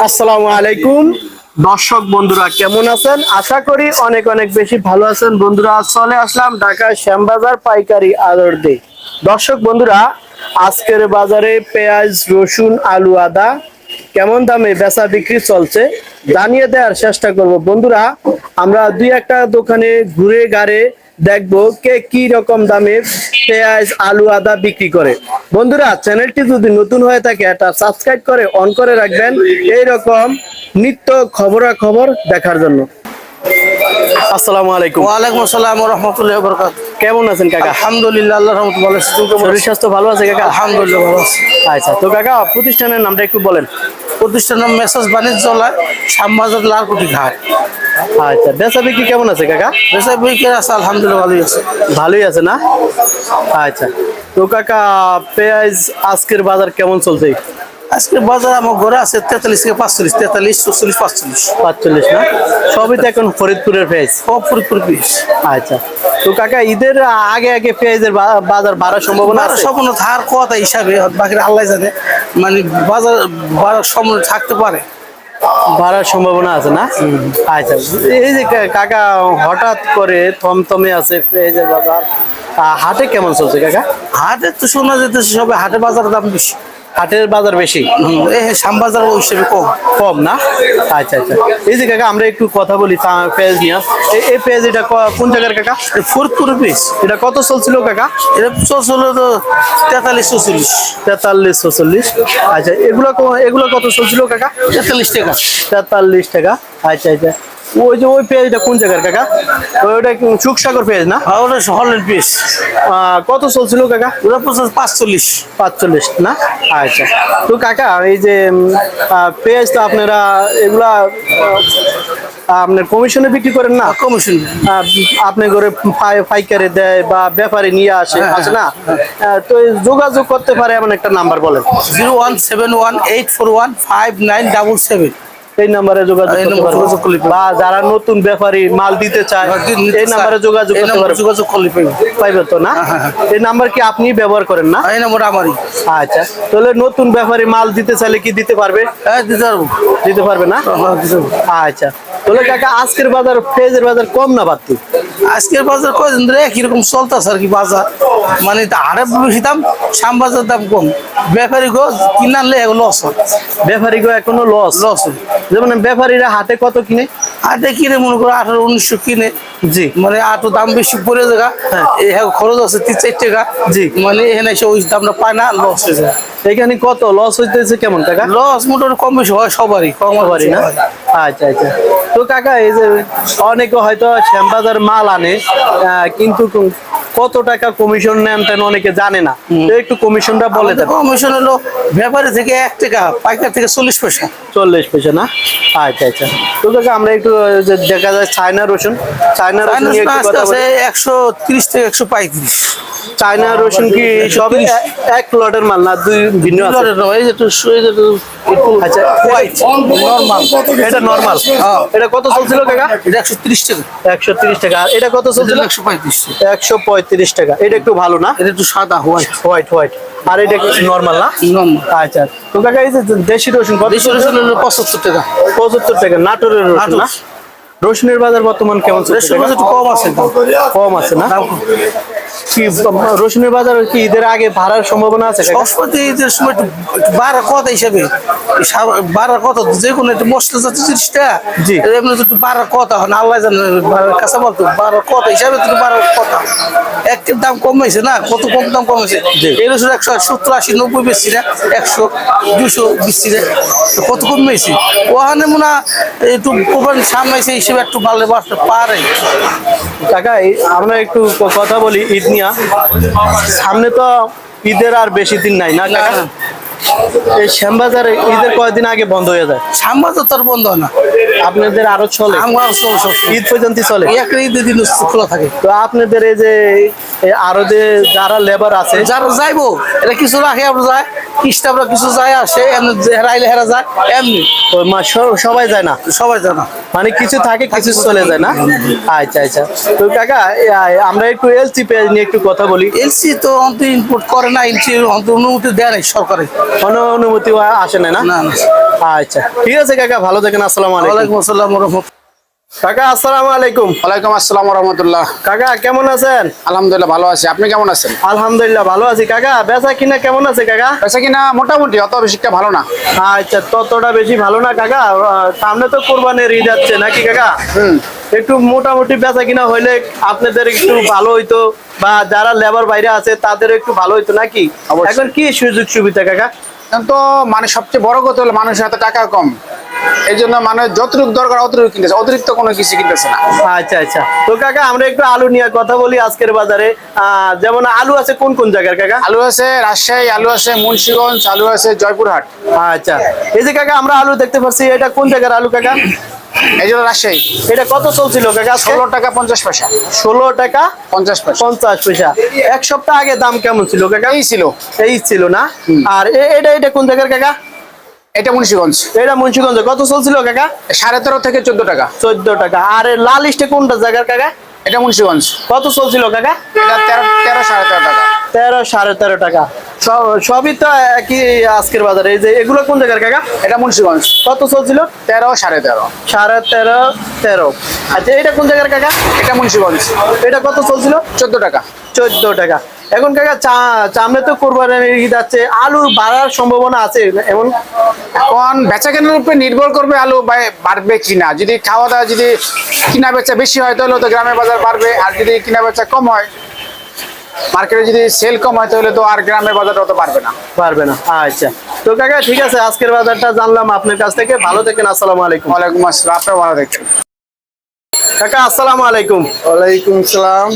আসসালামু আলাইকুম দর্শক বন্ধুরা, কেমন আছেন? আশা করি অনেক অনেক বেশি ভালো আছেন। বন্ধুরা, চলে আসলাম ঢাকা শ্যামবাজার পাইকারি আড়তে। দর্শক বন্ধুরা, আজকের বাজারে পেঁয়াজ, রসুন, আলু, আদা কেমন দামে বেচা বিক্রি চলছে জানিয়ে দেওয়ার চেষ্টা করব। বন্ধুরা, আমরা দুই একটা দোকানে ঘুরে গাড়ে দেখবো কে কি রকম দামে পেঁয়াজ, আলু, আদা বিক্রি করে। বন্ধুরা, চ্যানেলটি যদি নতুন হয়ে থাকে এটা সাবস্ক্রাইব করে অন করে রাখবেন এইরকম নিত্য খবরাখবর দেখার জন্য। আসসালামু আলাইকুম। ওয়ালাইকুম আসসালাম ওয়া রাহমাতুল্লাহি ওয়া বারাকাতুহু। কেমন আছেন কাকা? আলহামদুলিল্লাহ, আল্লাহর রহমতে ভালো আছি। শরীর স্বাস্থ্য ভালো আছে কাকা? আলহামদুলিল্লাহ ভালো আছি। আচ্ছা, তো কাকা প্রতিষ্ঠানের নামটা একটু বলেন। প্রতিষ্ঠানের নাম মেসাজ বাণিজ্যালয়, শ্যামবাজার, লালকুটি ঘাট। আচ্ছা, বেচা বিক্রি কেমন আছে কাকা? বেচা বিক্রি আছে আলহামদুলিল্লাহ ভালোই আছে। ভালোই আছে না? আচ্ছা, তো কাকা পেঁয়াজ আজকের বাজার কেমন চলছে? আজকে বাজার আমার ঘরে আছে 43 থেকে 45, 43, 44, 45। 45 না? সবই তো এখন ফরিদপুরের পেঁয়াজ। সব ফরিদপুর পিস। আচ্ছা, তো কাকা ঈদের আগে আগে পেঁয়াজের বাজার বাড়ার সম্ভাবনা আছে? সম্পূর্ণ ধার কথা হিসাবে বাকি আল্লাহ জানে, মানে বাজার বাড়ার সম্ভাবনা থাকতে পারে। বাড়ার সম্ভাবনা আছে না? আচ্ছা, এই যে কাকা হঠাৎ করে থমথমে আছে পেঁয়াজের বাজার, হাটে কেমন চলছে কাকা? হাটে তো শোনা যেতেছে সবে হাটে বাজারের দাম বেশি। হাটের বাজার বেশি, শ্যামবাজার ওই হিসেবে কম কম না? আচ্ছা আচ্ছা, এই যে কাকা আমরা একটু কথা বলি পেঁয়াজ নিয়ে। এই পেঁয়াজ এটা কোন জায়গার কাকা? ফরিদপুর পিস। এটা কত চলছিল কাকা? এটা চলছিল তো 43, 44। 43, 44। আচ্ছা, এগুলো কত চলছিল কাকা? 43 টাকা। 43 টাকা। আচ্ছা আচ্ছা, ওই পেঁয়াজটা কোন জায়গার কাকা? ওইটা সুখসাগর পেঁয়াজ না? ওটা হলের পিস। কত চলছিল কাকা? ওটা 45। 45 না? আচ্ছা, তো কাকা এই যে পেঁয়াজ তো আপনারা এগুলা আপনার কমিশনে বিক্রি করেন না? কমিশন আপনি করে পাইকারে দেয় বা ব্যাপারে নিয়ে আসে, আছে না? তো যোগাযোগ করতে পারে এমন একটা নাম্বার বলেন। 01718415977। এই নাম্বারে যোগাযোগ করলে বা যারা নতুন ব্যাপারী মাল দিতে চায় এই নাম্বারে যোগাযোগ করলে পাইবে তো না? এই নাম্বার কি আপনি ব্যবহার করেন না? এই নাম্বার আমারই। আচ্ছা, তাহলে নতুন ব্যাপারী মাল দিতে চাইলে কি দিতে পারবে? হ্যাঁ, দিতে পারবো। দিতে পারবে না? আচ্ছা, তাহলে কাকা আজকের বাজার পেঁয়াজের বাজার কম না বাড়তি? আজকের বাজার কয়দিন ধরে একই রকম চলতেছে আর কি বাজার, মানে আরে বেশি দাম, শ্যামবাজার দাম কম। ব্যাপারী গো কিনে আনলে লস হয়। ব্যাপারী গো এখনো লস হয়। যেমন ব্যাপারীরা হাটে কত কিনে? হাটে কিনে মনে করো 1800-1900 কিনে। জি, মানে আটো দাম বেশি পড়ে জায়গা। হ্যাঁ, খরচ আছে 3-4 টাকা। জি, মানে এখানে এসে ওই দামটা পায় না, লস হয়ে যায়। এখানে কত লস হইতেছে কেমন টাকা? লস মোটামুটি কম বেশি হয় সবারই, সবারই না? আচ্ছা আচ্ছা, তো কাকা এই যে অনেকে হয়তো শ্যামবাজার মাল আনে কিন্তু কত টাকা কমিশন নেন তেন অনেকে জানে না, তো একটু কমিশনটা বলে দেন। কমিশন হলো ব্যাপারী থেকে 1 টাকা, পাইকার থেকে 40 পয়সা। 40 পয়সা না? আচ্ছা আচ্ছা, তো কাকা আমরা একটু দেখা যায় চায়না রসুন 130 থেকে 135। চায়না রসুন কি সব এক লটের মাল না দুই ভিন্ন আছে? আচ্ছা, নরমাল, এটা নরমাল। এটা কত চলছিল কাকা? এটা 130 টাকা। 130 টাকা। আর এটা কত চলছিল? 135। 135 টাকা। এটা একটু ভালো না? এটা একটু সাদা হোয়াইট। আর এটা নরমাল না? নরমাল। আচ্ছা, তো কাকা এই যে দেশি রসুন কত? দেশি রসুন হলো 75 টাকা। 75 টাকা। নাটোরের রসুন না? রসুনের বাজার বর্তমান কেমন চলছে? একটু কম আছে। কম আছে না? কি রসুনের বাজার কি ঈদের আগে বাড়ার সম্ভাবনা আছে? ঈদের সময় একটু বাড়ার কথা হিসাবে, বাড়ার কথা যে কোনো একটু মশলা জাতীয় জিনিসটা এমনি একটু বাড়ার কথা হয় না, আল্লাহ জানে কাঁচা বলতো বাড়ার কথা হিসাবে একটু বাড়ার কথা। একের দাম কমেছে না, কত কম দাম কমেছে। এই রসুন 170, 80, 90 বেশি না, 100, 200 বেশি না, কত কমেছে। ওখানে মনে হয় একটু প্রবলেম সামনে হিসেবে একটু ভালো বাড়তে পারে। কাকা আমরা একটু কথা বলি ঈদ নিয়ে। সামনে তো ঈদের আর বেশি দিন নাই না কাকা? এই শ্যামবাজার ঈদের কয়েকদিন আগে বন্ধ হয়ে যায়। শ্যামবাজার তো বন্ধ হয় না, আপনাদের আরো চলে? ঈদ পর্যন্ত চলে, একটা ঈদের দিন খোলা থাকে। তো আপনাদের এই যে এই আরদে যারা লেবার আছে যারা যাইবো এটা কিছু রাখে আমরা যায় খ্রিস্টানরা কিছু যায় আসে এমনি হেরাইলে হেরা যায় এমনি ওই সবাই যায় না, সবাই জানা মানে কিছু থাকে কিছু চলে যায় না। আচ্ছা আচ্ছা। তো কাকা আমরা একটু এলসি পেঁয়াজ নিয়ে একটু কথা বলি। এলসি তো অন্ত ইনপুট করে না, এলসি অন্ত অনুমতি দেয় নাই সরকারে। কোনো অনুমতি আসে না? না না। আচ্ছা ঠিক আছে কাকা, ভালো থাকেন। আসসালামু আলাইকুম। ওয়ালাইকুম আসসালাম ওয়া রাহমাতুল্লাহ। কাকা আসসালামু আলাইকুম। ওয়ালাইকুম আসসালাম রহমতুল্লাহ। কাকা কেমন আছেন? আলহামদুলিল্লাহ ভালো আছি, আপনি কেমন আছেন? আলহামদুলিল্লাহ ভালো আছি। কাকা বেচা কিনা কেমন আছে কাকা? আচ্ছা কিনা মোটামুটি, অত বেশিটা ভালো না। আচ্ছা, ততটা বেশি ভালো না কাকা। সামনে তো কোরবানির ঈদ যাচ্ছে নাকি কাকা? একটু মোটামুটি বেচা কিনা হইলে আপনাদের একটু ভালো হইতো, বা যারা লেবার বাইরে আছে তাদের একটু ভালো হইতো নাকি? অবশ্যই। এখন কি সুযোগ সুবিধা কাকা? এখন তো মানে সবচেয়ে বড় কথা হলো মানুষের হাতে টাকা কম, এই জন্য মানে যতটুকু দরকার অতটুকু কিনতেছে, অতিরিক্ত কোনো কিছু কিনতেছে না। আচ্ছা আচ্ছা। তো কাকা আমরা একটু আলু নিয়ে কথা বলি আজকের বাজারে। যেমন আলু আছে কোন কোন জায়গার কাকা? আলু আছে রাজশাহী, আলু আছে মুন্সিগঞ্জ, আলু আছে জয়পুরহাট। আচ্ছা, এই যে কাকা আমরা আলু দেখতে পাচ্ছি, এটা কোন জায়গার আলু কাকা? এই জন্য রাজশাহী। এটা কত চলছিল কাকা? 16 টাকা 50 পয়সা। 16 টাকা 50 পয়সা 50 পয়সা। এক সপ্তাহ আগে দাম কেমন ছিল কাকা? এই ছিল। এই ছিল না? আর এটা কোন জায়গার কাকা? এটা মুন্সিগঞ্জ। এটা মুন্সিগঞ্জ। কত চলছিল কাকা? 13.5 থেকে 14 টাকা। 14 টাকা। আর লাল লিস্টে কোনটা জায়গার কাকা? এটা মুন্সিগঞ্জ। কত চলছিল কাকা? এটা 13 সাড়ে 13 টাকা। 13 13.5 টাকা। সবই তো একই আজকের বাজারে। এই যে এগুলো কোন জায়গার কাকা? এটা মুন্সিগঞ্জ। কত চলছিল? 13 সাড়ে 13। 13.5 13। আচ্ছা, এটা কোন জায়গার কাকা? এটা মুন্সিগঞ্জ। এটা কত চলছিল? 14 টাকা। 14 টাকা। এখন কাকা সামনে তো কোরবানির ঈদ আছে, আলু বাড়ার সম্ভাবনা আছে এমন? এখন বেচা কেনার উপরে নির্ভর করবে আলু বাড়বে কিনা। যদি খাওয়া দাওয়া যদি কিনা বেচা বেশি হয় তাহলে তো গ্রামের বাজার বাড়বে, আর যদি কিনা বেচা কম হয়, মার্কেটে যদি সেল কম হয় তাহলে তো আর গ্রামের বাজারটা অত বাড়বে না। পারবে না। আচ্ছা তো কাকা ঠিক আছে, আজকের বাজারটা জানলাম আপনার কাছ থেকে। ভালো থাকেন। আসসালামু আলাইকুম। ওয়ালাইকুম আসসালাম, আপনার ভালো দেখছেন। কাকা আসসালামু আলাইকুম। ওয়ালাইকুম সালাম।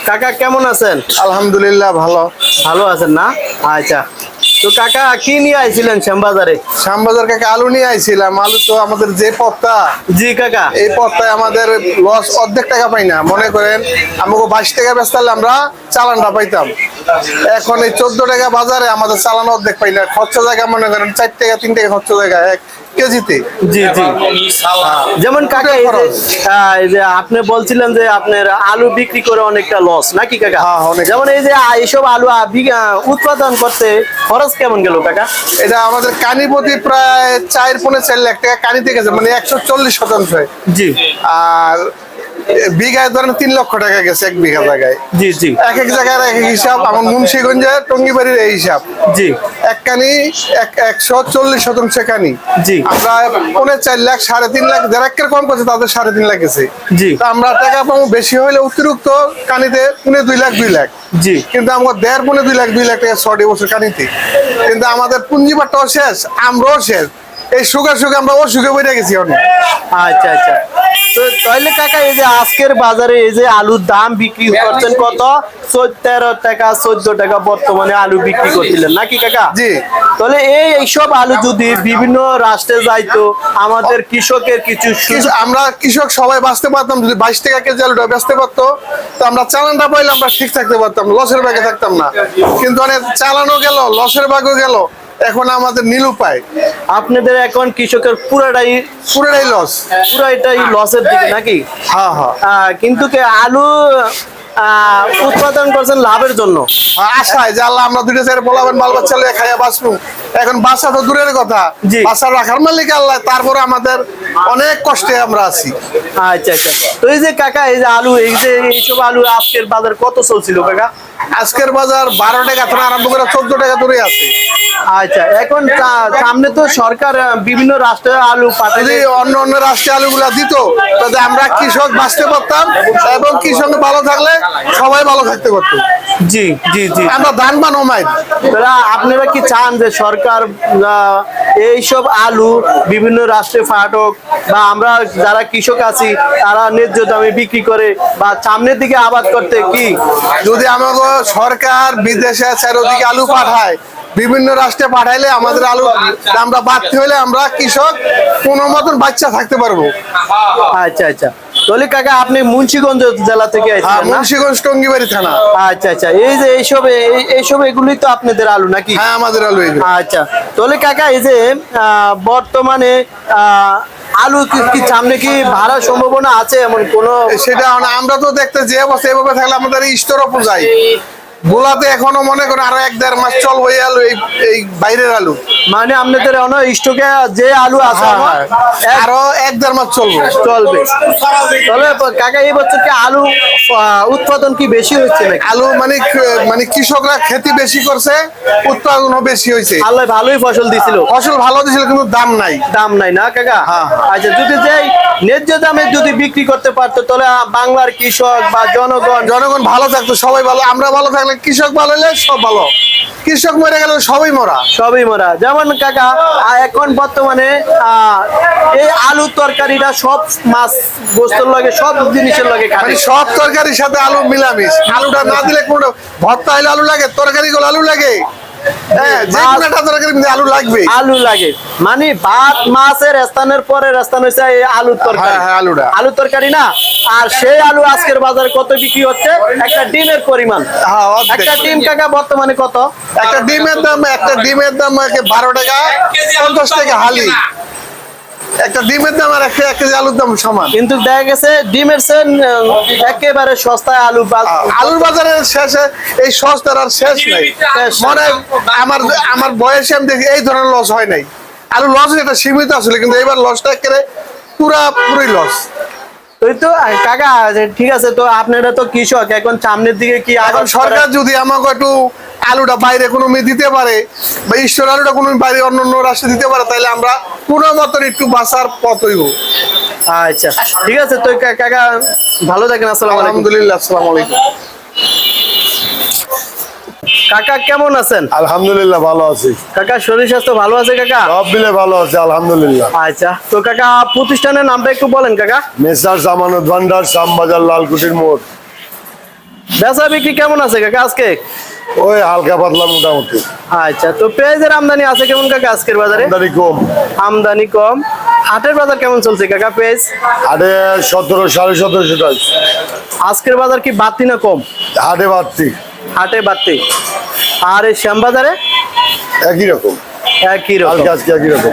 কাকা কেমন আছেন? আলহামদুলিল্লাহ ভালো। ভালো আছেন না? আচ্ছা। তো কাকা কি নিয়ে আইছিলেন শ্যামবাজারে? শ্যামবাজার কাকে আলু নিয়ে আইছিলাম। আলু তো আমাদের যে পথটা, জি কাকা। এই পথটায় আমাদের লস অর্ধেক টাকা পাই না। মনে করেন আমাকে 22 টাকা বেচতালে আমরা চালানটা পাইতাম। এখন এই 14 টাকা বাজারে আমাদের চালান অর্ধেক পাই না। খরচা জায়গা মনে করেন 4 টাকা 3 টাকা খরচা জায়গা 1 কেজিতে। জি জি। যেমন কাকা এই যে আপনি বলছিলেন যে আপনার আলু বিক্রি করে অনেকটা লস নাকি কাকা? হ্যাঁ, অনেক। যেমন এই যে এইসব আলু উৎপাদন করতে খরচ কেমন গেল কাকা? এটা আমাদের কানি প্রতি প্রায় 4.5 লাখ টাকা কানিতে গেছে, মানে 140%। জি আর বিঘায় ধরেন 3 লক্ষ টাকা গেছে 1 বিঘা জায়গায়। জি জি এক এক জায়গার এক এক হিসাব। আমার মুন্সিগঞ্জে টঙ্গিবাড়ির এই হিসাব। জি এক কানি 140% কানি। জি। আমরা 4.5 লাখ 3.5 লাখ যারা একের কম করছে তাদের 3.5 লাখ গেছে। জি। তা আমরা টাকা পাবো বেশি হইলে অতিরিক্ত কানিতে 2 লাখ। জি। কিন্তু আমাদের 2 লাখ টাকা 6 বছর কানিতে। কিন্তু আমাদের পুঁজিবারটাও শেষ, আমরাও শেষ। এই সুখে আমরা অসুখে বেড়ে গেছি অনেক। আচ্ছা আচ্ছা। তো তাহলে কাকা এই যে আজকের বাজারে এই যে আলুর দাম বিক্রি করছেন কত? 13 টাকা 14 টাকা বর্তমানে আলু বিক্রি করছিলেন নাকি কাকা? জি। তাহলে এইসব আলু যদি বিভিন্ন রাষ্ট্রে যাইতো, আমাদের কৃষকের কিছু আমরা কৃষক সবাই বাঁচতে পারতাম। যদি 22 টাকা কেজি আলুটা বেচতে পারতো তো আমরা চালানটা পাইলে আমরা ঠিক থাকতে পারতাম, লসের ব্যাগে থাকতাম না। কিন্তু অনেক চালানো গেল, লসের ভাগও গেল। এখন আমাদের নিরুপায়। আপনাদের এখন কৃষকের পুরাটাই পুরাটাই লসের দিকে নাকি? হ্যাঁ হ্যাঁ। কিন্তু আলু উৎপাদন করছেন লাভের জন্য, আশায় যে আল্লাহ আমরা দুটো চার বলাবেন বাল বাচ্চা লিয়ে খাইয়া বাঁচবো। এখন বাচ্চা তো দূরের কথা, জি। বাচ্চা রাখার মালিক আল্লাহ। তারপরে আমাদের অনেক কষ্টে আমরা আছি। আচ্ছা আচ্ছা। তো এই যে কাকা এই যে আলু, এই যে এইসব আলু আজকের বাজার কত চলছিল কাকা? আজকের বাজার 12 টাকা থেকে আরম্ভ করে 14 টাকা ধরে আছে। আচ্ছা, এখন সামনে তো সরকার বিভিন্ন রাষ্ট্রে আলু যদি পাঠালে অন্য রাষ্ট্রে আলুগুলা দিত তাহলে আমরা কৃষক বাঁচতে পারতাম, এবং কৃষক ভালো থাকলে সবাই ভালো থাকতে পারতো। জি জি জি। আমরা ধান বা নমাই। আপনারা কি চান যে সরকার এইসব আলু বিভিন্ন রাষ্ট্রে ফাটক, বা আমরা যারা কৃষক আছি তারা ন্যায্য দামে বিক্রি করে, বা সামনের দিকে আবাদ করতে কি? যদি আমাকে সরকার বিদেশে চারিদিকে আলু পাঠায়, বিভিন্ন রাষ্ট্রে পাঠাইলে আমাদের আলু আমরা বাড়তে হলে আমরা কৃষক কোনো মতন বাচ্চা থাকতে পারবো। আচ্ছা আচ্ছা। তাহলে কাকা আপনি মুন্সিগঞ্জ জেলা থেকে হ্যাঁ, আইছেন না? মুন্সিগঞ্জ টঙ্গিবাড়ি থানা। আচ্ছা আচ্ছা, এই যে এইসব এগুলি তো আপনাদের আলু নাকি? হ্যাঁ, আমাদের আলু এগুলো। আচ্ছা, তাহলে কাকা এই যে বর্তমানে আলু কি সামনে কি ভাড়ার সম্ভাবনা আছে এমন কোনো? সেটা আমরা তো দেখতে যে অবস্থা এভাবে থাকলে আমাদের স্টোর অপ যায় গোলাতে এখনো মনে করেন আরো 1-1.5 মাস চলবো এই আলু, এই বাইরের আলু। মানে আপনাদের স্টকে যে আলু আছে হ্যাঁ, আরো 1-1.5 মাস চলবে। চলবে। তাহলে কাকা এই বছর কি আলু উৎপাদন কি বেশি হচ্ছে নাকি? আলু মানে কৃষকরা খেতি বেশি করছে, উৎপাদনও বেশি হয়েছে। আল্লাহ ভালোই ফসল দিছিল, ফসল ভালো দিয়েছিল কিন্তু দাম নাই। দাম নাই না কাকা? হ্যাঁ। আচ্ছা, যদি যেই ন্যায্য দামে যদি বিক্রি করতে পারতো তাহলে বাংলার কৃষক বা জনগণ ভালো থাকতো, সবাই ভালো, আমরা ভালো থাকলে, কৃষক ভালো হলে সব ভালো। কৃষক মরে গেলে সবই মরা। সবই মরা। যেমন কাকা এখন বর্তমানে এই আলুর তরকারিটা সব মাছ গোস্তর লাগে, সব জিনিসের লাগে মানে খাবে। সব তরকারির সাথে আলু মিলামিশ। আলুটা না দিলে কোনো ভর্তা হলে আলু লাগে, তরকারি গুলো আলু লাগে। হ্যাঁ, যে কোনো একটা তরকারি মধ্যে আলু লাগবে। আলু লাগে মানে ভাত মাছের স্থানের পরের স্থান হচ্ছে এই আলুর তরকারি। হ্যাঁ, আলুটা। আলুর তরকারি না। আর সেই আলু আজকের বাজারে কত বিক্রি হচ্ছে? একটা ডিমের পরিমাণ। হ্যাঁ, অর্ধেক। একটা ডিম কাকা বর্তমানে কত? একটা ডিমের দাম 12 টাকা 50 টাকা হালি। একটা ডিমের দাম আর 1 কেজি আলুর দাম সমান। কিন্তু দেখা গেছে ডিমের চেয়ে একেবারে সস্তায় আলু আলুর বাজারের শেষে এই সস্তার আর শেষ নাই। মনে হয় আমার বয়সে আমি দেখি এই ধরনের লস হয় নাই। আলু লস এটা সীমিত আসলে, কিন্তু এবার লসটা একেবারে পুরোই লস। ওই তো কাকা, ঠিক আছে, তো আপনারা তো কৃষক, এখন সামনের দিকে কি এখন সরকার যদি আমাকে একটু আলুটা বাইরে কোনো দিতে পারে, বা ঈশ্বর আলুটা কোনো বাইরে অন্য রাষ্ট্রে দিতে পারে, তাহলে আমরা কোনো মতন একটু বাঁচার পথ হইব। আচ্ছা, ঠিক আছে, তো কাকা ভালো থাকেন। আসসালামু আলাইকুম। আলহামদুলিল্লাহ, আসসালামু আলাইকুম। কাকা কেমন আছেন? আলহামদুলিল্লাহ ভালো আছি, কাকা শরীর স্বাস্থ্য ভালো আছে কাকা? সব মিলে ভালো আছে আলহামদুলিল্লাহ। আচ্ছা, তো কাকা প্রতিষ্ঠানের নামটা একটু বলেন কাকা। মেসার্স আমানত ভান্ডার, শ্যামবাজার, লালকুটির মোড়। বেচা বিক্রি কেমন আছে কাকা আজকে? ওই হালকা পাতলা মোটামুটি। আচ্ছা, তো পেঁয়াজের আমদানি আছে কেমন কাকা আজকের বাজারে? আমদানি কম। আমদানি কম। হাটের বাজার কেমন চলছে কাকা পেঁয়াজ? হাটে 1700-1750 টাকা। আজকের বাজার কি বাড়তি না কম? হাটে বাড়তি। হাটে বাড়তি। আর এই শ্যামবাজারে একই রকম, একই রকম। কালকে আজকে একই রকম।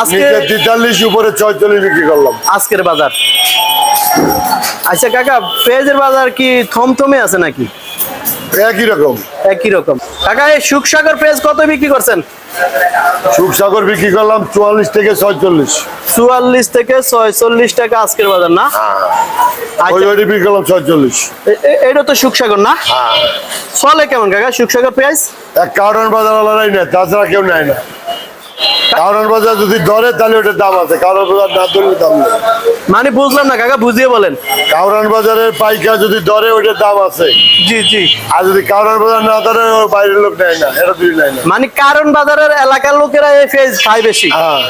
আজকে নিচে 43, উপরে 44 বিক্রি করলাম। আজকের বাজার। আচ্ছা কাকা, পেঁয়াজের বাজার কি থমথমে আছে নাকি? একই রকম। একই রকম। কাকা এই সুখসাগর পেঁয়াজ কত বিক্রি করছেন? সুখসাগর বিক্রি করলাম 44 থেকে 46। 44 থেকে 46 টাকা আজকের বাজার না? ওই আচ্ছা, ওইটি বিক্রি করলাম 46। এটা তো সুখসাগর না? চলে কেমন কাকা সুখসাগর পেঁয়াজ? এক কারণ বাজার আলাদাই নেয়, তাছাড়া কেউ নেয় না। কারণ বাজার যদি ধরে তাহলে ওটার দাম আছে, কারণ বাজার না ধরলে দাম নেই। মানে বুঝলাম না কাকা, বুঝিয়ে বলেন। কারণ বাজারের পাইকার যদি ধরে ওটার দাম আছে, জি জি। আর যদি কারণ বাজার না ধরে ওর বাইরের লোক নেয় না, এটা তুই নেয় না। মানে কারণ বাজারের এলাকার লোকেরা এই পেঁয়াজ খায় বেশি, হ্যাঁ,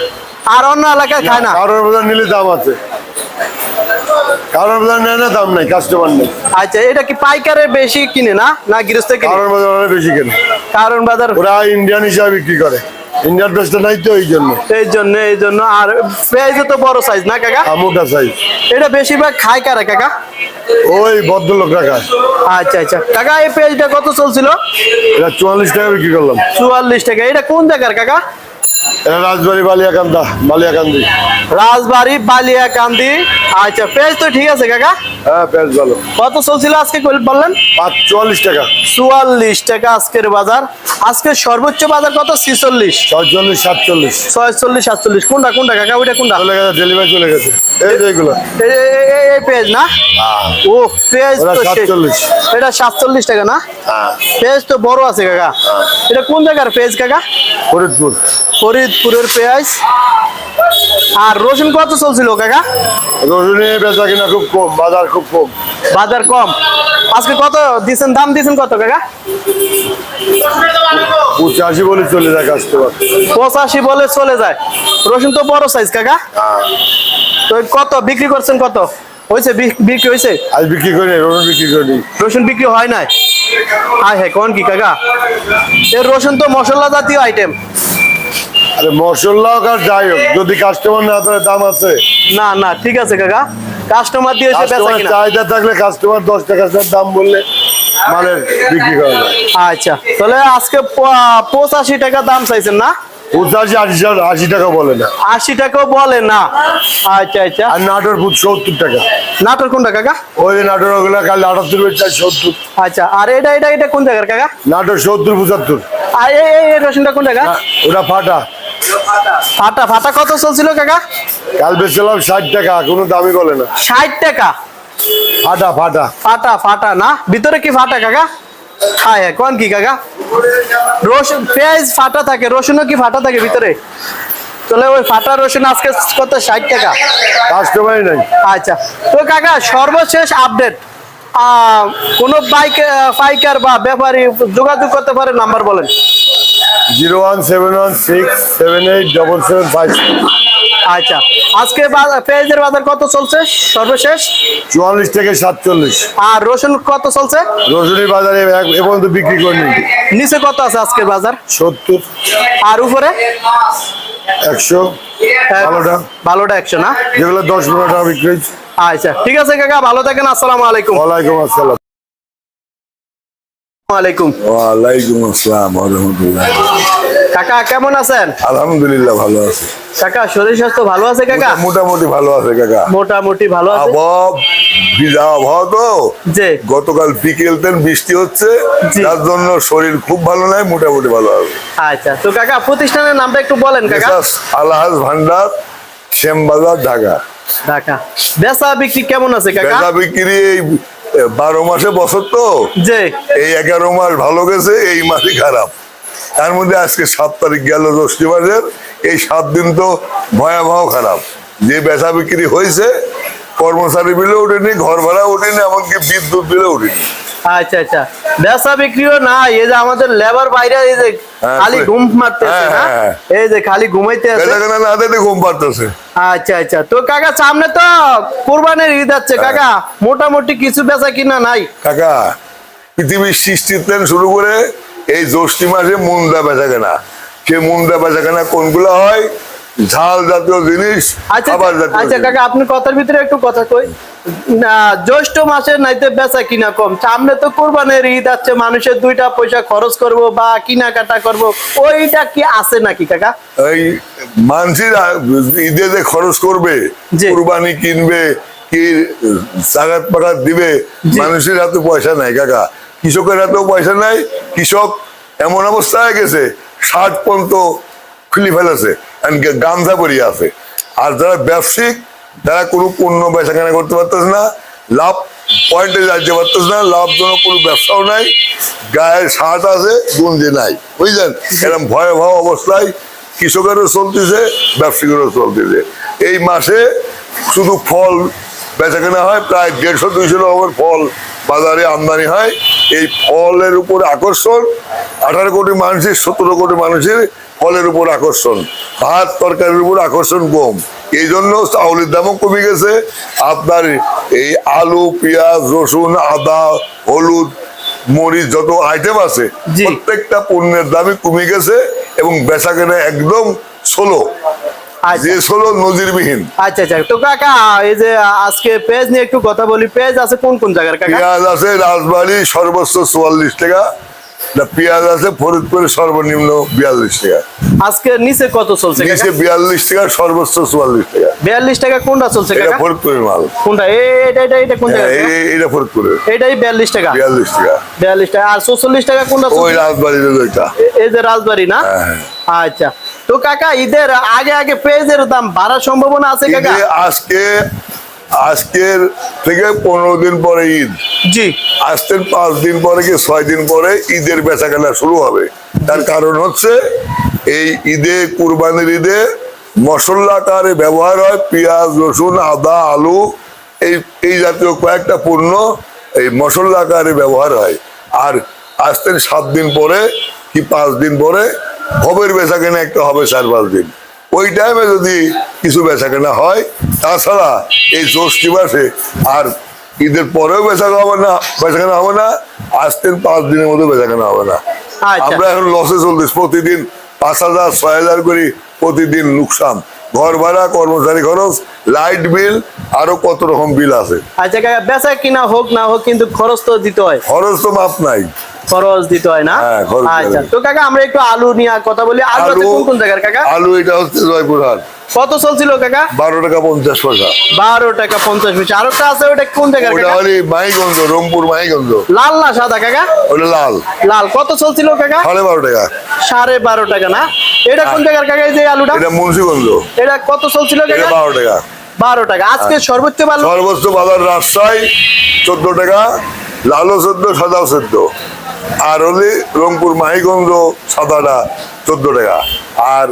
আর অন্য এলাকায় খায় না। কারণ বাজার নিলে দাম আছে, কারণ বাজার নেয় না, দাম নেই, কাস্টমার নেই। আচ্ছা, এটা কি পাইকারে বেশি কিনে না না গৃহস্থ কিনে? কারণ বাজার অনেক বেশি কেনে, কারণ বাজার ওরা ইন্ডিয়ান হিসাবে বিক্রি করে, ইন্ডিয়ান পেস্টটা নাই তো এই জন্য। এই জন্য। আর পেঁয়াজ তো বড় সাইজ না কাকা? মোটা সাইজ। এটা বেশিরভাগ খায় কারা কাকা? ওই ভদ্রলোকরা খায়। আচ্ছা আচ্ছা কাকা, এই পেঁয়াজটা কত চলছিল? এটা 44 টাকা বিক্রি করলাম। 44 টাকা। এটা কোন জায়গার কাকা? এটা রাজবাড়ি বালিয়াকান্দি। রাজবাড়ি বালিয়াকান্দি। আচ্ছা, পেঁয়াজ তো ঠিক আছে কাকা। হ্যাঁ, পেঁয়াজ ভালো। কত চলছিল আজকে বললেন? 44 টাকা। 44 টাকা আজকের বাজার। আজকে সর্বোচ্চ বাজার কত? 46, 46, 47। 46, 47। কোনটা কাকা? ওইটা কোনটা? চলে গেছে, ডেলিভারি চলে গেছে। এই যে এগুলো এই পেঁয়াজ না? ও পেঁয়াজ ওরা তো সেই। 47। এটা 47 টাকা না? পেঁয়াজ তো বড় আছে কাকা। এটা কোন জায়গার পেঁয়াজ কাকা? ফরিদপুর। ফরিদপুরের পেঁয়াজ। আর রসুন কত চলছিল কাকা? রসুনে বেচা কিনা খুব কম, বাজার খুব কম। বাজার কম। আজকে কত দিছেন, দাম দিছেন কত কাকা? 85 বলে চলে যায় কাস্টমার। 85 বলে চলে যায়। রসুন তো বড় সাইজ কাকা। তো কত বিক্রি করছেন? কত হয়েছে বিক্রি হয়েছে? আজ বিক্রি করি, রসুন বিক্রি করি। রসুন বিক্রি হয় নাই? হ্যাঁ, কোন কি কাকা? এর রসুন তো মশলা জাতীয় আইটেম। আরে মশলা হোক আর যাই হোক, যদি কাস্টমার না থাকে দাম আছে। না না ঠিক আছে কাকা, কাস্টমার দিয়ে এসে বেচা কাস্টমার কিনা। চাহিদা থাকলে কাস্টমার 10 টাকা দাম বললে মালের বিক্রি করা যায়। আচ্ছা তাহলে আজকে 85 টাকা দাম চাইছেন না? 85 টাকা বলে না। 80 টাকাও বলে না। আচ্ছা আচ্ছা। আর নাটোর ফুট 70 টাকা। নাটোর কোনটা কাকা? ওই যে নাটোর ওগুলা কাল 78 বেচা 70। আচ্ছা আর এটা কোন জায়গার কাকা? নাটোর 70 75। আর এই রসুনটা কোন জায়গা? ওটা ফাটা। ফাটা ফাটা কত চলছিল কাকা? কাল বেচলাম 60 টাকা, কোনো দামই বলে না। 60 টাকা? ফাটা ফাটা। ফাটা ফাটা না, ভিতরে কি ফাটা কাকা? হ্যাঁ কোন কি কাকা? রসুন পেঁয়াজ ফাটা থাকে, রসুনও কি ফাটা থাকে ভিতরে? তাহলে ওই ফাটা রসুন আজকে কত? 60 টাকা। কাস্টমারই নাই। আচ্ছা তো কাকা সর্বশেষ আপডেট, কোন বাইক পাইকার বা ব্যাপারী যোগাযোগ করতে পারে, নাম্বার বলেন। 01716787755। আচ্ছা আজকে পেঁয়াজের বাজার কত চলছে সর্বশেষ? 44 থেকে 47। আর রসুন কত চলছে? রসুনের বাজারে এ পর্যন্ত বিক্রি করিনি। নিচে কত আছে আজকের বাজার? 70 আর উপরে 100 ভালোটা। ভালোটা 100 না? যেগুলো 10-15 টাকা বিক্রি হয়েছে। আচ্ছা ঠিক আছে কাকা, ভালো থাকেন। আসসালামু আলাইকুম। ওয়ালাইকুম আসসালাম। আলাইকুম। ওয়ালাইকুম আসসালাম ওয়া রাহমাতুল্লাহ। কাকা কেমন আছেন? আলহামদুলিল্লাহ ভালো আছে কাকা শরীর স্বাস্থ্য ভালো আছে কাকা? মোটামুটি ভালো আছে কাকা। মোটামুটি ভালো আছে। আবহাওয়া ভিজা আবহাওয়া তো, জি গতকাল বিকেল তেন বৃষ্টি হচ্ছে, জি। তার জন্য শরীর খুব ভালো নাই, মোটামুটি ভালো আছে। আচ্ছা তো কাকা প্রতিষ্ঠানের নামটা একটু বলেন কাকা। মেসার্স আলহাজ ভান্ডার, শ্যামবাজার, ঢাকা। ঢাকা। বেচা বিক্রি কেমন আছে কাকা? বেচা বিক্রি এই 12 মাসে বছর তো, জি। এই 11 মাস ভালো গেছে, এই মাসই খারাপ। তার মধ্যে আজকে 7 তারিখ গেল জ্যৈষ্ঠ মাসের, এই 7 দিন তো ভয়াবহ খারাপ। যে বেচা বিক্রি হয়েছে, কর্মচারী বিলে উঠেনি, ঘর ভাড়া উঠেনি, এমনকি বিদ্যুৎ বিলে উঠেনি। আচ্ছা আচ্ছা বেচা বিক্রিও না, এই যে আমাদের লেবার বাইরে এই যে হ্যাঁ, খালি ঘুম মারতেছে না, হ্যাঁ। এই যে খালি ঘুমাইতে আছে। বেচাকেনা না দিতে ঘুম পাড়তেছে। আচ্ছা আচ্ছা তো কাকা সামনে তো কোরবানির ঈদ আছে কাকা, মোটামুটি কিছু বেচা কিনা নাই? কাকা পৃথিবীর সৃষ্টির থেকে শুরু করে এই জ্যৈষ্ঠ মাসে মুন্ডা বেচা কেনা, সে মুন্ডা বেচা কেনা কোনগুলো হয়? ঝাল জাতীয় জিনিস, আচ্ছা খাবার জাতীয় আচ্ছা জিনিস। কাকা আপনি কথার ভিতরে একটু কথা কই না, জ্যৈষ্ঠ মাসে নাইতে বেচা কিনা কম, সামনে তো কোরবানির ঈদ আছে, মানুষের 2টা পয়সা খরচ করব বা কেনাকাটা করব, ওইটা কি আছে নাকি কাকা? এই মানুষের ঈদে যে খরচ করবে, জি। কুরবানি কিনবে, কি জাগাত পাকাত দিবে, জি। মানুষের হাতে পয়সা নাই কাকা, কৃষকের হাতেও পয়সা নাই। কৃষক এমন অবস্থা হয়ে গেছে, 60 পর্যন্ত খুলি ফেলেছে, গামছা পরিয়ে আছে। আর যারা ব্যবসায়িক, তারা কোনো পণ্য বেচা কেনা করতে পারতেছে না, লাভ পয়েন্টে যাইতে পারতেছে না, লাভজনক কোনো ব্যবসাও নাই, গায়ের শার্ট আছে, গুঞ্জি নাই, বুঝলেন? এরকম ভয়াবহ অবস্থায় কৃষকেরও চলতেছে, ব্যবসায়ীদেরও চলতেছে। এই মাসে শুধু ফল বেচা কেনা হয়, প্রায় 150-200 রকমের ফল বাজারে আমদানি হয়। এই ফলের উপর আকর্ষণ, 18 কোটি মানুষের, 17 কোটি মানুষের ফলের উপর আকর্ষণ, ভাত তরকারির উপর আকর্ষণ কম। এই জন্য চাউলের দামও কমে গেছে। আপনার এই আলু, পেঁয়াজ, রসুন, আদা, হলুদ, মরিচ, যত আইটেম আছে, জি। প্রত্যেকটা পণ্যের দামই কমে গেছে এবং বেচা কেনা একদম স্লো, আচ্ছা যে স্লো নজিরবিহীন। আচ্ছা আচ্ছা তো কাকা এই যে আজকে পেঁয়াজ নিয়ে একটু কথা বলি, পেঁয়াজ আছে কোন কোন জায়গার কাকা? পেঁয়াজ আছে রাজবাড়ী সর্বোচ্চ 44 টাকা, পেঁয়াজ আছে ফরিদপুরে সর্বনিম্ন 42 টাকা, আজকে নিচে কত চলছে কাকা? নিচে 42 টাকা, সর্বোচ্চ 44 টাকা। 42 টাকা কোনটা চলছে এটা কাকা? ফরিদপুরের মাল। কোনটা? এটা কোন জায়গা? এটা ফরিদপুরের এটাই 42 টাকা। 42 টাকা। 42 টাকা। আর 44 টাকা কোনটা ওই চলছে? রাজবাড়ির ওইটা। এই যে রাজবাড়ি না? হ্যাঁ। আচ্ছা তো কাকা ঈদের আগে আগে পেঁয়াজের দাম বাড়ার সম্ভাবনা আছে কাকা? ঈদে আজকের থেকে 15 দিন পরে ঈদ, জি আসতেন 5 দিন পরে কি 6 দিন পরে ঈদের বেচা কেনা শুরু হবে। তার কারণ হচ্ছে এই ঈদে, কুরবানির ঈদে মশলা আকারে ব্যবহার হয়, পেঁয়াজ, রসুন, আদা, আলু, এই জাতীয় কয়েকটা পণ্য এই মশলা আকারে ব্যবহার হয়। আর আসতেন 7 দিন পরে কি 5 দিন পরে হবের বেচা কেনা একটা হবে 4-5 দিন, ওই টাইমে যদি কিছু বেচা কেনা হয়। তাছাড়া এই জ্যৈষ্ঠ মাসে আর ঈদের পরেও বেচা কেনা হবে না, আসতেন 5 দিনের মধ্যে বেচা কেনা হবে না। আচ্ছা। আমরা এখন লসে চলতেছি, প্রতিদিন 5,000-6,000 করে প্রতিদিন লোকসান, ঘর ভাড়া, কর্মচারী খরচ, লাইট বিল, আরো কত রকম বিল আছে। আচ্ছা কাকা, বেচা কিনা হোক না হোক কিন্তু খরচ তো দিতে হয়। খরচ তো মাপ নাই। খরচ দিতে হয় না? হ্যাঁ, খরচ দিতে আচ্ছা হয়। তো কাকা আমরা একটু আলু নিয়ে কথা বলি। আলু আছে কোন কোন জায়গার কাকা? আলু এটা হচ্ছে জয়পুরহাট, কত চলছিল কাকা? 12 টাকা 50 পয়সা। 12 টাকা 50 পয়সা। আরেকটা আছে, ওটা কোন জায়গার ওটা কাকা? হলি মাইগঞ্জ, রংপুর মাইগঞ্জ। লাল না সাদা কাকা? ওটা লাল, লাল। কত চলছিল কাকা? 12.5 টাকা। 12.5 টাকা না? এটা কোন জায়গার কাকা এই যে আলুটা? এটা মুন্সিগঞ্জ, এটা কত চলছিল এটা কাকা? 12 টাকা। 12 টাকা। আজকে সর্বোচ্চ ভালো সর্বোচ্চ বাজার রাজশাহী 14 টাকা, লালও 14, সাদাও 14। আর হলি রংপুর মাহিগঞ্জ সাদাটা 14 টাকা। আর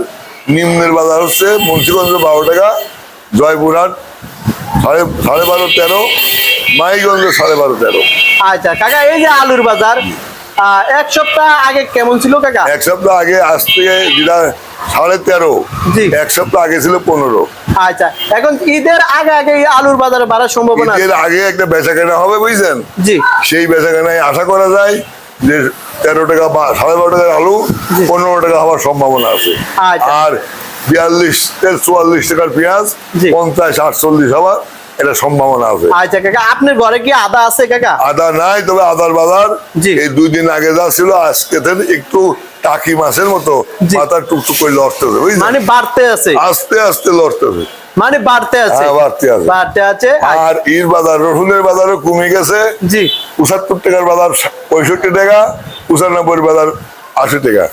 নিম্নের বাজার হচ্ছে মুন্সিগঞ্জ 12 টাকা, জয়পুরহাট 12.5 13, মাহিগঞ্জ 12.5 13। আচ্ছা কাকা, এই যে আলুর বাজার এক সপ্তাহ আগে কেমন ছিল কাকা? এক সপ্তাহ আগে আজ থেকে যেটা 13.5, জি। এক সপ্তাহ আগে ছিল 15। আচ্ছা, এখন ঈদের আগে আগে এই আলুর বাজারে বাড়ার সম্ভাবনা আছে? এর আগে একটা বেচা কেনা হবে বুঝছেন, জি। সেই বেচা কেনায় আশা করা যায় যে 13 টাকা বা 12.5 টাকার আলু 15 টাকা হওয়ার সম্ভাবনা আছে। আচ্ছা। আর 42-44 টাকার পেঁয়াজ জি। 50-48 হওয়ার এটা সম্ভাবনা আছে। আচ্ছা কাকা, আপনার ঘরে কি আদা আছে কাকা? আদা নাই, তবে আদার বাজার জি। এই 2 দিন আগে যা ছিল আজকে থেকে একটু টাকি মাছের মতো জি। মাথা টুকটুক করে লড়তেছে বুঝছেন, মানে বাড়তে আছে? আস্তে আস্তে লড়তেছে। মানে বাড়তে আছে? হ্যাঁ, বাড়তে আছে। বাড়তে আছে। আর ইর বাজার, রসুনের বাজারও কমে গেছে। জি। 75 টাকার বাজার 65 টাকা, 95 বাজার 80 টাকা।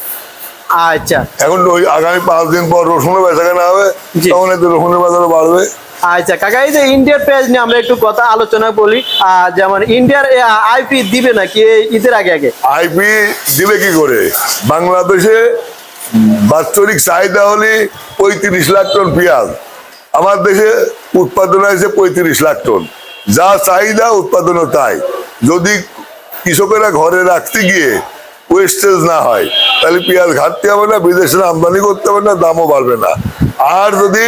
আচ্ছা এখন ওই আগামী 5 দিন পর রসুনের বেচা কেনা হবে, জি। তখন একটু রসুনের বাজারও বাড়বে। আচ্ছা কাকা, এই যে ইন্ডিয়ার পেঁয়াজ নিয়ে আমরা একটু কথা আলোচনা বলি। যেমন ইন্ডিয়ার আইপি দিবে নাকি এই ঈদের আগে আগে? আইপি দিবে কি করে? বাংলাদেশে বাৎসরিক চাহিদা হলে 35 লাখ টন পেঁয়াজ, আমার দেশে উৎপাদন হয়েছে 35 লাখ টন। যা চাহিদা উৎপাদনও তাই। যদি কৃষকেরা ঘরে রাখতে গিয়ে ওয়েস্টেজ না হয়, তাহলে পেঁয়াজ ঘাটতি হবে না, বিদেশে আমদানি করতে হবে না, দামও বাড়বে না। আর যদি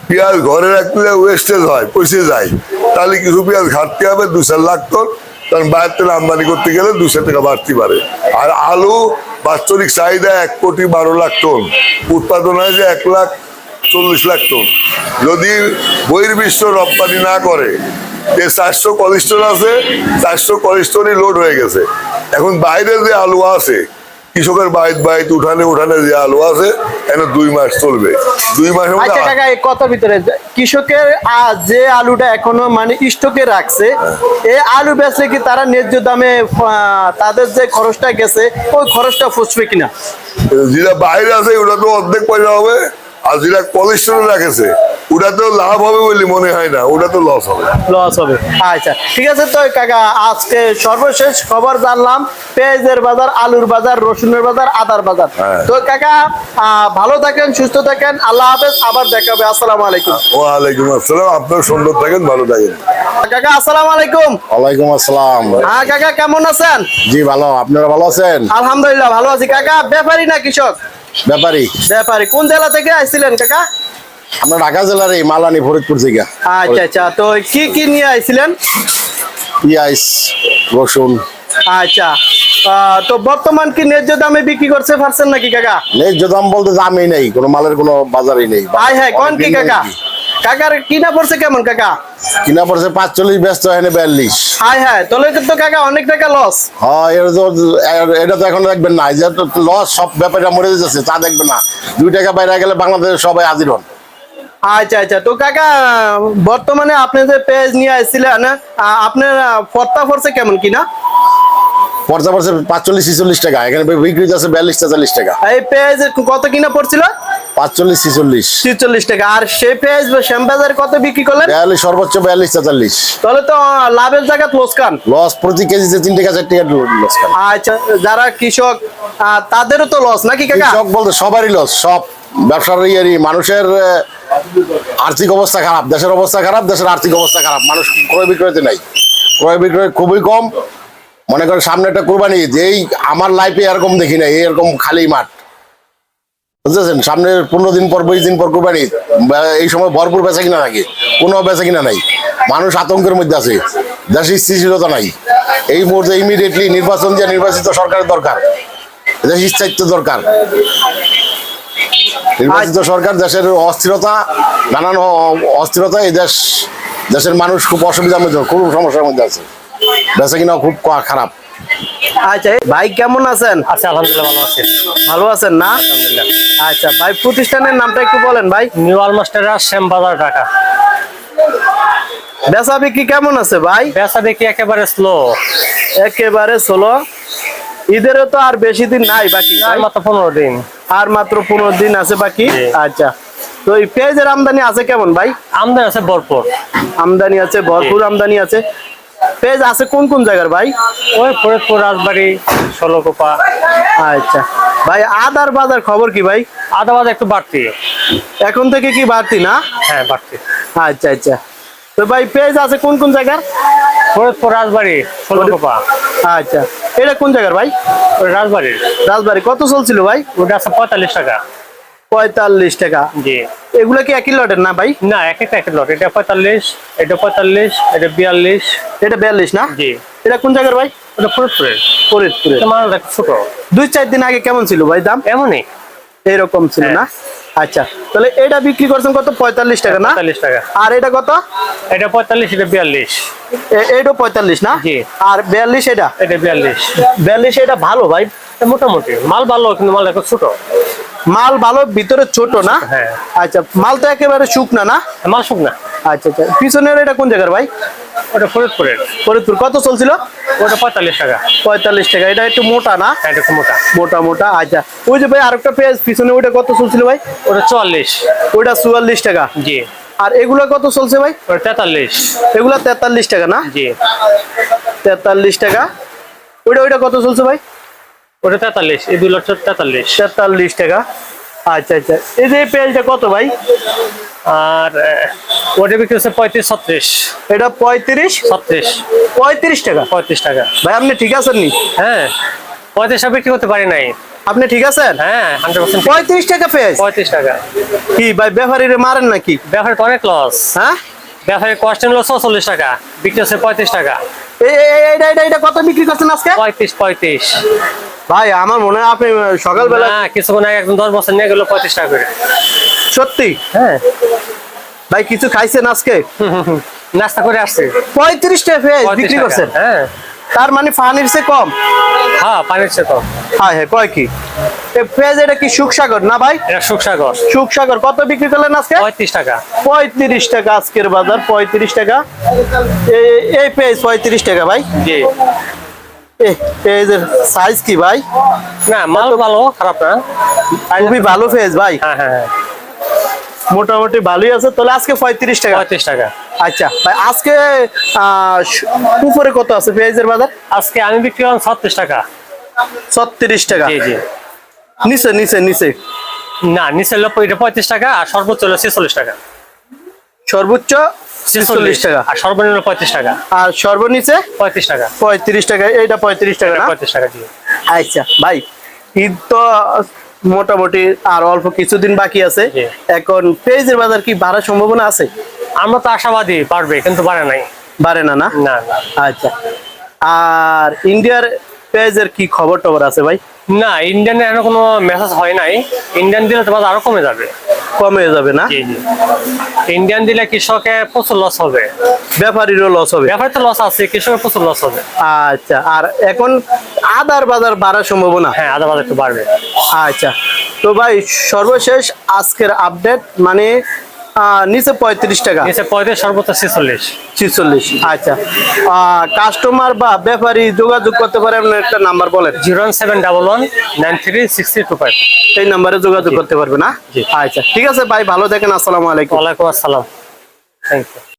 পেঁয়াজ ঘরে রাখলে ওয়েস্টেজ হয়, পচে যায়, তাহলে কিছু পেঁয়াজ ঘাটতি হবে 2-4 লাখ টন, কারণ বাইরে থেকে আমদানি করতে গেলে 200 টাকা বাড়তি পারে। আর আলু বাৎসরিক চাহিদা 1,12 লাখ টন, উৎপাদন হয় যে 1,40 লাখ টন। যদি বহির্বিশ্ব রপ্তানি না করে, যে 400 কোলেস্টোর আছে, 400 কোলেস্টোরই লোড হয়ে গেছে। এখন বাইরে যে আলু আছে, কৃষকের বাইত উঠানে উঠানে যে আলু আছে, এখানে 2 মাস চলবে। 2 মাসের আচ্ছা মধ্যে কাকা, এই কথার ভিতরে কৃষকের যে আলুটা এখনো মানে স্টকে রাখছে, এই আলু বেচলে কি তারা ন্যায্য দামে তাদের যে খরচটা গেছে ওই খরচটা ফুসবে কিনা? যেটা বাইরে আছে ওটা তো অর্ধেক পয়সা হবে, আর যেটা কোলেস্টোরে রাখেছে ওটা তো লাভ হবে বলে মনে হয় না, ওটা তো লস হবে। লস হবে। আচ্ছা ঠিক আছে। তো কাকা, আজকে সর্বশেষ খবর জানলাম পেঁয়াজের বাজার, আলুর বাজার, রসুনের বাজার, আদার বাজার। হ্যাঁ। তো কাকা ভালো থাকেন, সুস্থ থাকেন, আল্লাহ হাফেজ, আবার দেখা হবে। আসসালামু আলাইকুম। ওয়ালাইকুম আসসালাম, আপনার সুন্দর থাকেন, ভালো থাকেন। কাকা আসসালামু আলাইকুম। ওয়ালাইকুম আসসালাম। হ্যাঁ কাকা, কেমন আছেন? জি ভালো, আপনারা ভালো আছেন? আলহামদুলিল্লাহ ভালো আছি। কাকা ব্যাপারী না কৃষক? ব্যাপারী। ব্যাপারী। কোন জেলা থেকে আসছিলেন কাকা? আমরা ঢাকা জেলার এই মালানি ফরিদপুর থেকে। আচ্ছা আচ্ছা, তো কি কি নিয়ে আইছিলেন? পেঁয়াজ, রসুন। আচ্ছা, তো বর্তমান কি ন্যায্য দামে বিক্রি করতে পারছেন নাকি কাকা? ন্যায্য দাম বলতে দামই নেই, কোনো মালের কোনো বাজারই নেই। হাই হাই, কোন কি কাকা? কাকার কিনা পড়ছে কেমন কাকা? কিনা পড়ছে 45, ব্যস্ত হয় 42। হাই হাই, তাহলে তো কাকা অনেক টাকা লস। হ্যাঁ, এটা তো এখন দেখবেন না, যে লস, সব ব্যাপারটা মরে যাচ্ছে, তা দেখবেন না। 2 টাকা বাইরে গেলে বাংলাদেশের সবাই হাজির হন। আচ্ছা আচ্ছা, তো কাকা বর্তমানে আপনি যে পেঁয়াজ নিয়ে আসছিলেন, আপনার পড়তা পড়ছে কেমন কিনা? পড়ছে 45-46 টাকা, এখানে বিক্রি আছে 42-43 টাকা। এই পেঁয়াজ কত কিনা পড়ছিল? 45-46। 46 টাকা। আর সেই পেঁয়াজ শ্যামবাজার কত বিক্রি করলেন? 42, সর্বোচ্চ 42-43। তাহলে তো লাভের জায়গা লোকসান। লস প্রতি কেজিতে 3 টাকা 4 টাকা লস। আচ্ছা, যারা কৃষক তাদেরও তো লস নাকি কাকা? কৃষক বলতে সবারই লস, সব ব্যবসায়ী, মানুষের আর্থিক অবস্থা খারাপ, দেশের অবস্থা খারাপ, দেশের আর্থিক অবস্থা খারাপ, মানুষ ক্রয় বিক্রয়তে নাই, ক্রয় বিক্রয় খুবই কম। মনে করেন সামনে একটা কোরবানি, এই আমার লাইফে এরকম দেখি না, এরকম খালি মাঠ, বুঝতেছেন? সামনে 15 দিন পর 20 দিন পর কোরবানি, এই সময় ভরপুর বেচা কিনা থাকে, কোনো বেচা কিনা নাই, মানুষ আতঙ্কের মধ্যে আছে, দেশে স্থিতিশীলতা নাই। এই মুহূর্তে ইমিডিয়েটলি নির্বাচন দিয়ে নির্বাচিত সরকারের দরকার, দেশ স্থায়িত্ব দরকার। নির্বাচিত সরকার দেশের অস্থিরতা, নানান অস্থিরতা, এই দেশের মানুষ খুব অসুবিধার মধ্যে, খুব সমস্যার মধ্যে আছে, বেচা কিনা খুব খারাপ। আচ্ছা ভাই কেমন আছেন? আচ্ছা, আলহামদুলিল্লাহ ভালো আছি। ভালো আছেন না? আচ্ছা ভাই, প্রতিষ্ঠানের নামটা একটু বলেন ভাই। নিউ আলমাস্টারা শ্যামবাজার ঢাকা। বেচা বিক্রি কেমন আছে ভাই? বেচা দেখি একেবারে স্লো। একেবারে চলো, ঈদেরও তো আর বেশি দিন নাই বাকি, আর মাত্র 15 দিন। আর মাত্র 15 দিন আছে বাকি। জি। আচ্ছা, তো এই পেঁয়াজের আমদানি আছে কেমন ভাই? আমদানি আছে ভরপুর। আমদানি আছে ভরপুর, আমদানি আছে। পেঁয়াজ আছে কোন কোন জায়গার ভাই? ওই ফরিদপুর, রাজবাড়ি, ষোলকোপা। আচ্ছা ভাই, আদার বাজার খবর কি ভাই? আদা বাজার একটু বাড়তি। এখন থেকে কি বাড়তি না? হ্যাঁ, বাড়তি। আচ্ছা আচ্ছা, তো ভাই পেঁয়াজ আছে কোন কোন জায়গার? ফরিদপুর, রাজবাড়ি, ষোলকোপা। আচ্ছা, এটা কোন জায়গার ভাই? ওই রাজবাড়ির রাজবাড়ি। কত চলছিল ভাই? ওটা আছে 45 টাকা। 45 টাকা। জি। এগুলো কি একই লটের না ভাই? না, এক লট। এটা 45, এটা 45, এটা 42। এটা 42 না? জি। এটা কোন জায়গার ভাই? ওটা ফরিদপুরের। ফরিদপুরে। এটা মালটা একটু ছোট। 2-4 দিন আগে কেমন ছিল ভাই দাম? এমনই এরকম ছিল না? আচ্ছা, তাহলে এটা বিক্রি করছেন কত? 45 টাকা না? 45 টাকা। আর এটা কত? এটা 45, এটা 42। এইটা 45 না? জি। আর 42 এটা? এটা 42। 42 এটা ভালো ভাই, এটা মোটামুটি মাল ভালো, কিন্তু মাল একটু ছোট। মাল ভালো, ভিতরে ছোট না? হ্যাঁ। আচ্ছা, মাল তো একেবারে শুকনা না? মাল শুকনা। আচ্ছা আচ্ছা, পিছনের এটা কোন জায়গার ভাই? ওটা ফরিদপুরের। ফরিদপুর। কত চলছিল? ওটা 45 টাকা। 45 টাকা। এটা একটু মোটা না? এটা একটু মোটা। মোটা মোটা। আচ্ছা, ওই যে ভাই আরেকটা পেঁয়াজ পিছনে, ওইটা কত চলছিল ভাই? ওটা 44। ওইটা 44 টাকা। জি। আর এগুলা কত চলছে ভাই? ওটা 43। এগুলা 43 টাকা না? জি। 43 টাকা। ওইটা কত চলছে ভাই? ওটা 43। এই 2 লট 43। 43 টাকা। আচ্ছা আচ্ছা, এই যে পেঁয়াজটা কত ভাই? আর ওটা বিক্রি হচ্ছে 35-36। এটা 35 35 টাকা। 35 টাকা। ভাই আপনি ঠিক আছেন নি? হ্যাঁ, 35 টাকা বিক্রি করতে পারি নাই। আপনি ঠিক আছেন? হ্যাঁ, 100%। 35 টাকা পেঁয়াজ? 35 টাকা। কি ভাই, ব্যাপারীরে মারেন নাকি? ব্যাপারে তো অনেক লস। হ্যাঁ, ব্যাপারে কষ্ট নিল 44 টাকা, বিক্রি হচ্ছে 35 টাকা। এটা কত বিক্রি করছেন আজকে? 35। ভাই আমার মনে হয় আপনি সকালবেলা না, কিছুক্ষণ আগে একদম 10 বছর নিয়ে গেল 35 টাকা করে। সত্যি? হ্যাঁ। ভাই কিছু খাইছেন আজকে? নাস্তা করে আসছে। 35 টাকা পেঁয়াজ 35 বিক্রি টাকা। করছেন? হ্যাঁ। তার মানে ফানির চেয়ে কম? হ্যাঁ, পানির চেয়ে কম। হ্যাঁ হ্যাঁ, কয় কি পেঁয়াজ? এটা কি সুখসাগর না ভাই? এটা সুখসাগর। সুখসাগর। কত বিক্রি করলেন আজকে? 35 টাকা। 35 টাকা আজকের বাজার, 35 টাকা। এই পেঁয়াজ 35 টাকা ভাই। জি। পেঁয়াজের সাইজ কি ভাই? না, মাল ভালো, খারাপ না। খুবই ভালো পেঁয়াজ ভাই, হ্যাঁ হ্যাঁ। মোটামুটি ভালোই আছে। তাহলে আজকে 35 টাকা। 35 টাকা। আচ্ছা ভাই, আজকে উপরে কত আছে পেঁয়াজের বাজার? আজকে আমি বিক্রি করলাম 36 টাকা। 36 টাকা। জি জি। নিচে নিচে নিচে না, নিচের লোক এটা 35 টাকা, আর সর্বোচ্চ হলো 46 টাকা। সর্বোচ্চ 46 টাকা, আর সর্বনিম্ন 35 টাকা। আর সর্বনিচে 35 টাকা। 35 টাকা। এইটা 35 টাকা না? 35 টাকা। জি। আচ্ছা ভাই, ঈদ তো মোটামুটি আর অল্প কিছুদিন বাকি আছে। জি। এখন পেঁয়াজের বাজার কি বাড়ার সম্ভাবনা আছে? আমরা তো আশাবাদী পারবে, কিন্তু পারে নাই। বাড়ে না না? না না। আচ্ছা, আর ইন্ডিয়ার পেঁয়াজের কি খবর টবর আছে ভাই? না, ইন্ডিয়ানের এখনো কোনো মেসেজ হয় নাই। ইন্ডিয়ান দিলে তো বাজার আরো কমে যাবে। কমে যাবে না? জি জি। ইন্ডিয়ান দিলে কৃষকের প্রচুর লস হবে, ব্যাপারীরও লস হবে। ব্যাপারে তো লস আছে, কৃষকের প্রচুর লস হবে। আচ্ছা, আর এখন আদার বাজার বাড়ার সম্ভাবনা? হ্যাঁ, আদা বাজার একটু বাড়বে। আচ্ছা, তো ভাই সর্বশেষ আজকের আপডেট মানে নিচে 35 টাকা, নিচে 35, সর্বোচ্চ 46। 46। আচ্ছা, কাস্টমার বা ব্যাপারী যোগাযোগ করতে পারে এমন একটা নাম্বার বলেন। 01711936325। এই নাম্বারে যোগাযোগ করতে পারবে না? জি। আচ্ছা ঠিক আছে ভাই, ভালো থাকেন। আসসালামু আলাইকুম। ওয়ালাইকুম আসসালাম। Thank you.